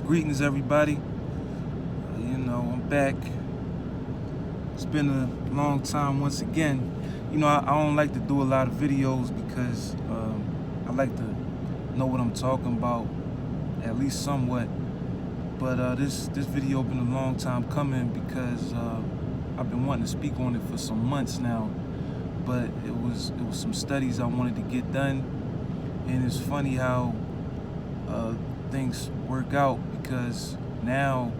Greetings, everybody. I'm back. It's been a long time once again. I don't like to do a lot of videos because I like to know what I'm talking about, at least somewhat. But this video been a long time coming because I've been wanting to speak on it for some months now. But it was some studies I wanted to get done, and it's funny how things work out, because now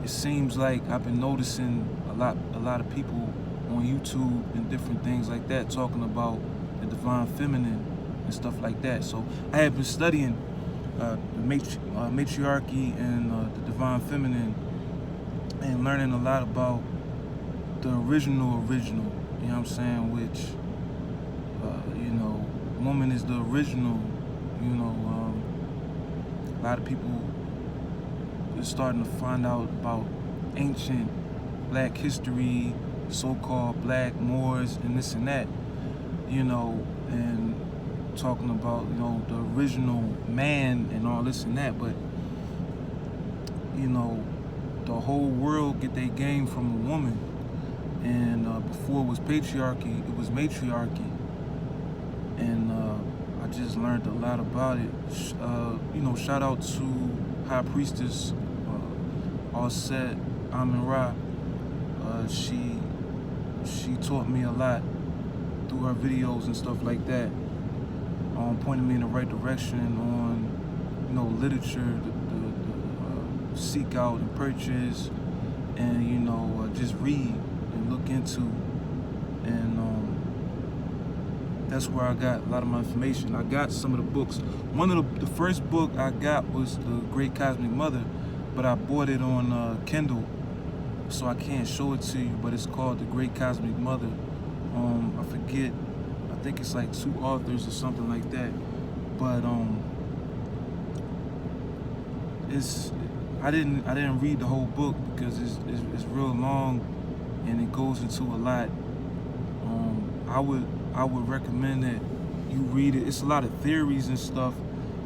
it seems like I've been noticing a lot of people on YouTube and different things like that talking about the divine feminine and stuff like that. So I have been studying the matriarchy and the divine feminine, and learning a lot about the original, you know what I'm saying, which woman is the original. A lot of people are starting to find out about ancient black history, so-called black Moors and this and that, and talking about, the original man and all this and that. But, the whole world get their game from a woman. And before it was patriarchy, it was matriarchy. And I just learned a lot about it. Shout out to High Priestess Aset Amin-Ra. She taught me a lot through her videos and stuff like that, pointing me in the right direction on, literature to seek out and purchase, and just read and look into, and that's where I got a lot of my information. I got some of the books. One of the first book I got was The Great Cosmic Mother, but I bought it on Kindle, so I can't show it to you, but it's called The Great Cosmic Mother. I forget, I think it's like 2 authors or something like that, but I didn't read the whole book because it's real long and it goes into a lot. I would recommend that you read it. It's a lot of theories and stuff.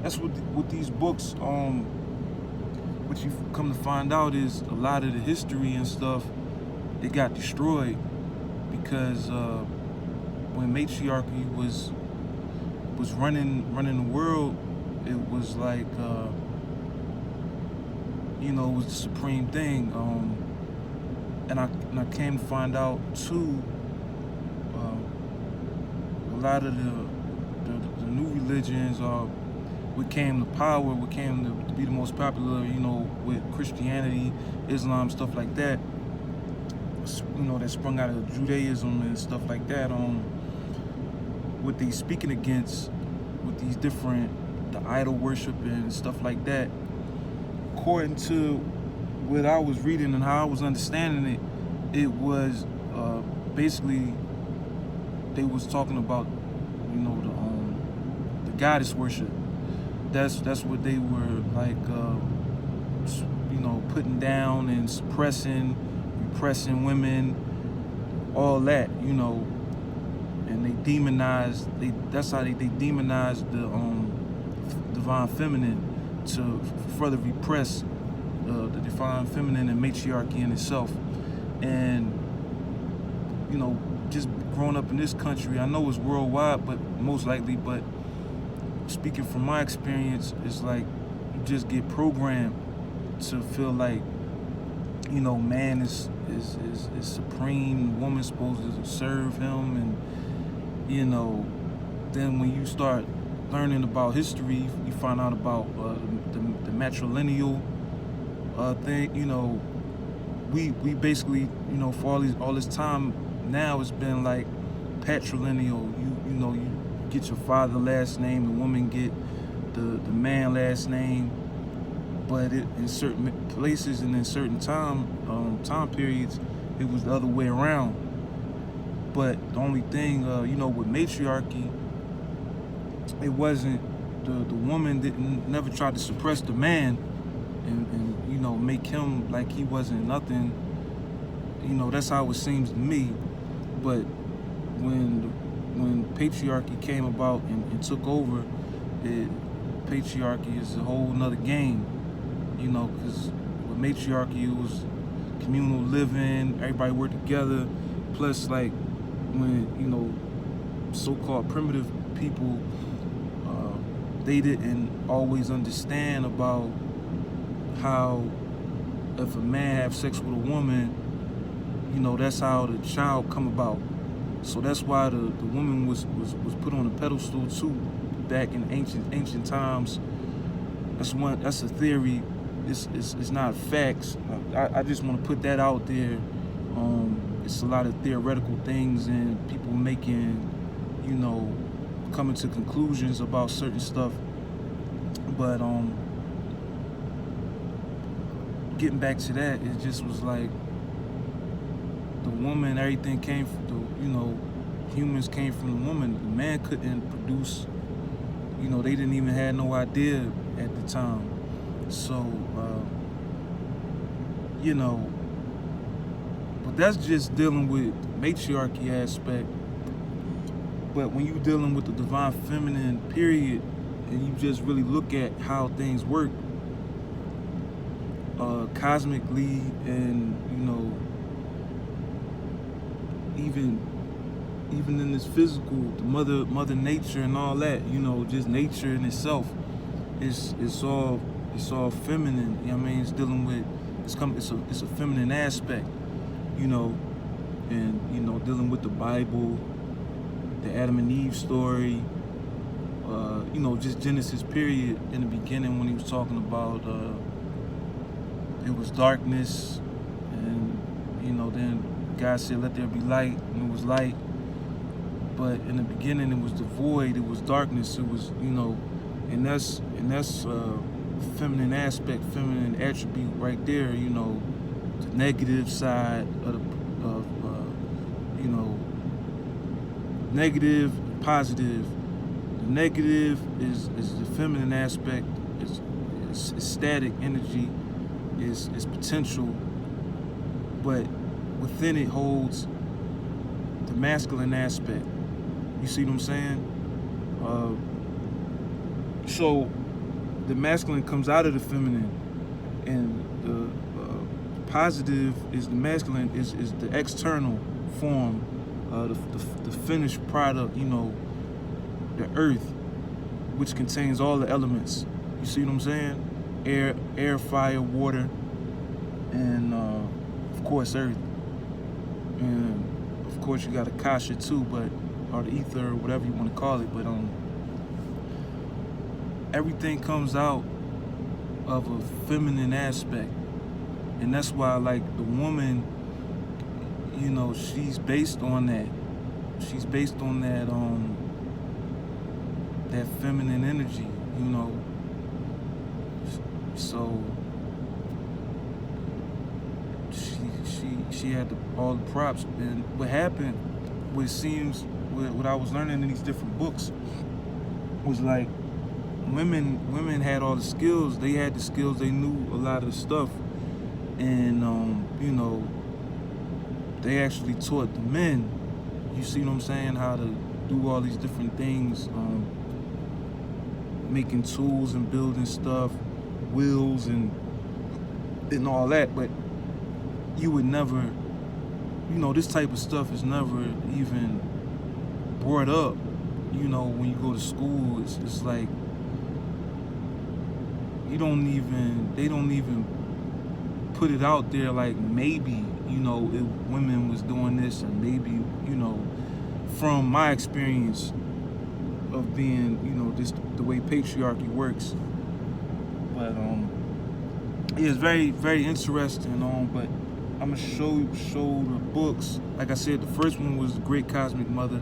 That's what these books, what you come to find out is a lot of the history and stuff, it got destroyed because when matriarchy was running the world, it was like it was the supreme thing. And I came to find out too, a lot of the new religions what came to power, what came to be the most popular, with Christianity, Islam, stuff like that, that sprung out of Judaism and stuff like that, what they speaking against with these different, the idol worship and stuff like that. According to what I was reading and how I was understanding it, it was basically they was talking about, the goddess worship. That's what they were like, putting down and suppressing, repressing women, all that, and they demonized. That's how they demonized the divine feminine to further repress the divine feminine and matriarchy in itself. And just growing up in this country, I know it's worldwide, but most likely, but speaking from my experience, it's like you just get programmed to feel like, man is supreme, woman's supposed to serve him, and then when you start learning about history, you find out about the matrilineal thing. We basically, for all this time now, it's been like patrilineal. You get your father last name, the woman get the man last name. But in certain places and in certain time periods, it was the other way around. But the only thing, with matriarchy, it wasn't, the woman never tried to suppress the man and make him like he wasn't nothing. That's how it seems to me. But when patriarchy came about and took over, patriarchy is a whole nother game. because with matriarchy, it was communal living, everybody worked together. Plus, like, when, so-called primitive people, they didn't always understand about how if a man have sex with a woman, that's how the child come about. So that's why the woman was put on a pedestal too, back in ancient times. That's a theory. It's not facts. I just want to put that out there. It's a lot of theoretical things and people making, coming to conclusions about certain stuff. But getting back to that, it just was like the woman, everything came from humans came from the woman. The man couldn't produce, they didn't even have no idea at the time. So, but that's just dealing with matriarchy aspect. But when you dealing with the divine feminine period, and you just really look at how things work, cosmically, and even in this physical, the mother nature and all that, just nature in itself, it's all feminine. It's dealing with it's a feminine aspect, and dealing with the Bible, the Adam and Eve story, just Genesis period in the beginning when he was talking about it was darkness, and then God said, "Let there be light," and it was light. But in the beginning, it was the void. It was darkness. It was, and that's feminine aspect, feminine attribute right there. The negative side of negative, positive. The negative is the feminine aspect. It's static energy. Is potential, but within it holds the masculine aspect. You see what I'm saying? So the masculine comes out of the feminine, and the positive is the masculine, is the external form, the finished product, the earth, which contains all the elements. You see what I'm saying? Air, fire, water, and of course earth. And of course you got Akasha too, or the ether, or whatever you want to call it. But everything comes out of a feminine aspect, and that's why, like, the woman, she's based on that. She's based on that that feminine energy, So she had all the props. And what happened, what it seems, what I was learning in these different books, was like women had all the skills. They had the skills. They knew a lot of the stuff, and they actually taught the men. You see what I'm saying? How to do all these different things, making tools and building stuff, wheels and all that. But you would never, this type of stuff is never even brought up. When you go to school, it's like they don't even put it out there, like, maybe, if women was doing this, and maybe, from my experience of being, just the way patriarchy works. But it's very, very interesting. But I'm gonna show the books. Like I said, the first one was The Great Cosmic Mother.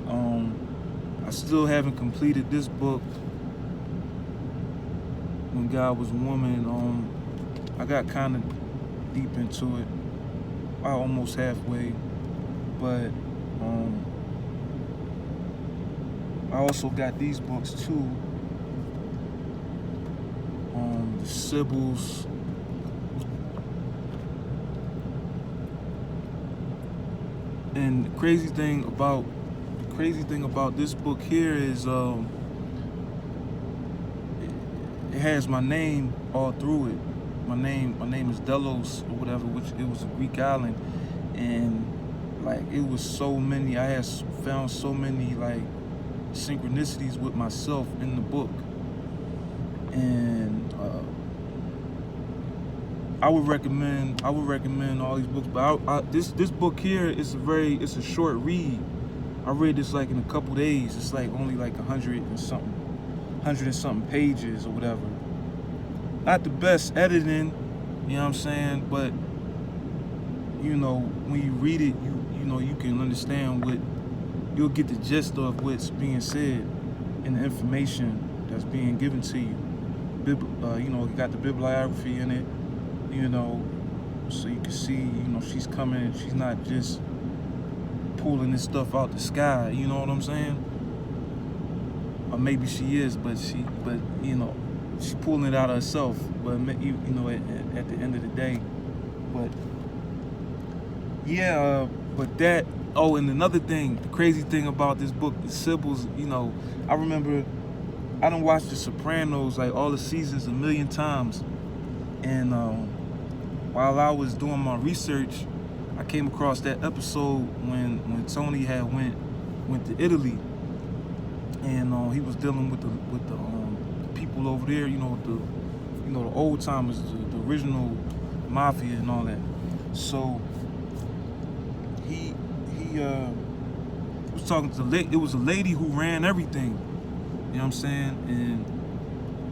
I still haven't completed this book, When God Was a Woman. I got kind of deep into it, almost halfway, but I also got these books too, the Sibyls, and the crazy thing about this book here is it it has my name all through it. My name is Delos or whatever, which it was a Greek island, and like it was so many. I had found so many like synchronicities with myself in the book, and I would recommend all these books. But this book here is it's a short read. I read this like in a couple days. It's like only like 100 and something pages or whatever. Not the best editing, you know what I'm saying, but you know, when you read it, you know you can understand you'll get the gist of what's being said and the information that's being given to you. You know, you got the bibliography in it, you know, so you can see, you know, she's coming, she's not just pulling this stuff out the sky, you know what I'm saying? Or maybe she is, but you know, she's pulling it out of herself. But you know, at the end of the day, but yeah, but that. Oh, and another thing, the crazy thing about this book, the Sybil's. You know, I remember I done watched The Sopranos like all the seasons a million times, and while I was doing my research, I came across that episode when Tony had went to Italy, and he was dealing with the people over there, you know, the old timers, the original mafia and all that. So he was talking to it was a lady who ran everything, you know what I'm saying? And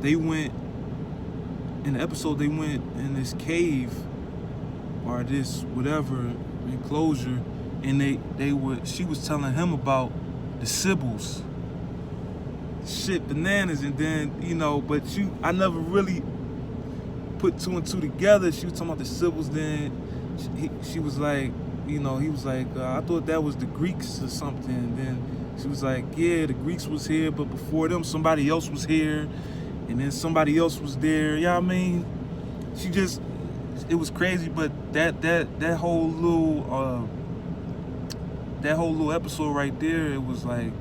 they went in the episode. They went in this cave or this whatever enclosure, and she was telling him about the Sybil's. Shit bananas. And then, you know, but I never really put two and two together. She was talking about the Sybil's. Then she was like, you know, he was like, I thought that was the Greeks or something. And then she was like, yeah, the Greeks was here, but before them somebody else was here, and then somebody else was there. Yeah, you know what I mean, it was crazy. But that whole little episode right there, it was like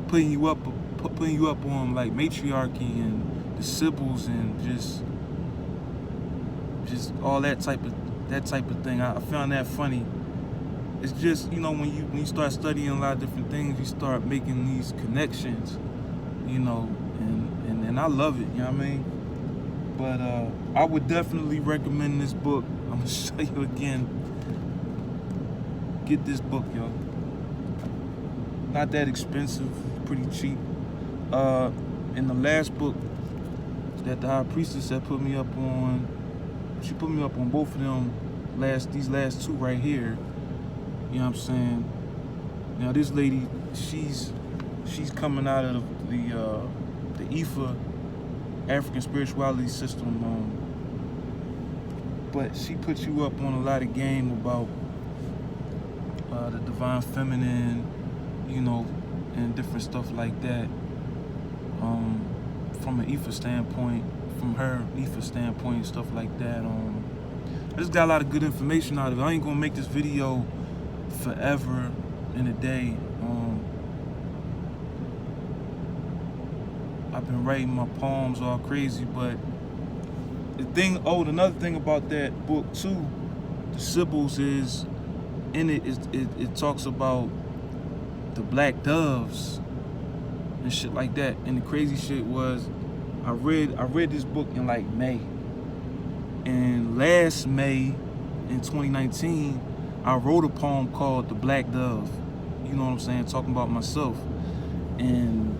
putting you up on like Matriarchy and the Sybil's and just all that type of thing. I found that funny. It's just, you know, when you start studying a lot of different things, you start making these connections, you know, and I love it, you know what I mean? But I would definitely recommend this book. I'm gonna show you again. Get this book, yo. Not that expensive, pretty cheap. In the last book that the High Priestess had put me up on, she put me up on both of them these last two right here. You know what I'm saying? Now this lady, she's coming out of the IFA, African spirituality system, but she puts you up on a lot of game about the divine feminine, you know, and different stuff like that. From an IFA standpoint, from her IFA standpoint, stuff like that. I just got a lot of good information out of it. I ain't gonna make this video forever in a day. I've been writing my poems all crazy, but another thing about that book too, the Sybil's, is in it talks about the black doves and shit like that. And the crazy shit was, I read this book in like May, and last May in 2019 I wrote a poem called The Black Dove, you know what I'm saying, talking about myself. And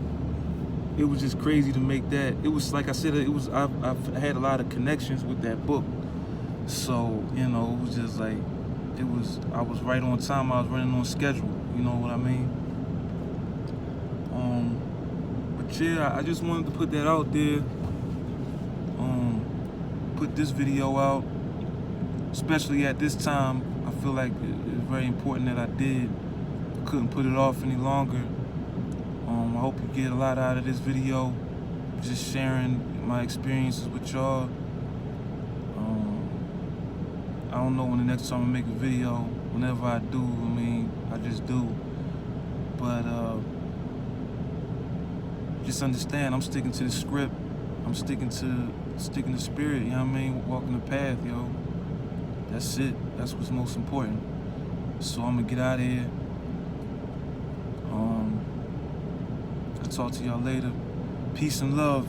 it was just crazy to make that. It was like I said, I've had a lot of connections with that book, so you know, it was just like I was right on time. I was running on schedule, you know what I mean? But yeah, I just wanted to put that out there. Put this video out, especially at this time. I feel like it's very important that I did. Couldn't put it off any longer. I hope you get a lot out of this video. Just sharing my experiences with y'all. I don't know when the next time I make a video. Whenever I do, I mean, I just do. But just understand, I'm sticking to the script. I'm sticking to spirit, you know what I mean? Walking the path, yo. That's it. That's what's most important. So I'm gonna get out of here. I'll talk to y'all later. Peace and love.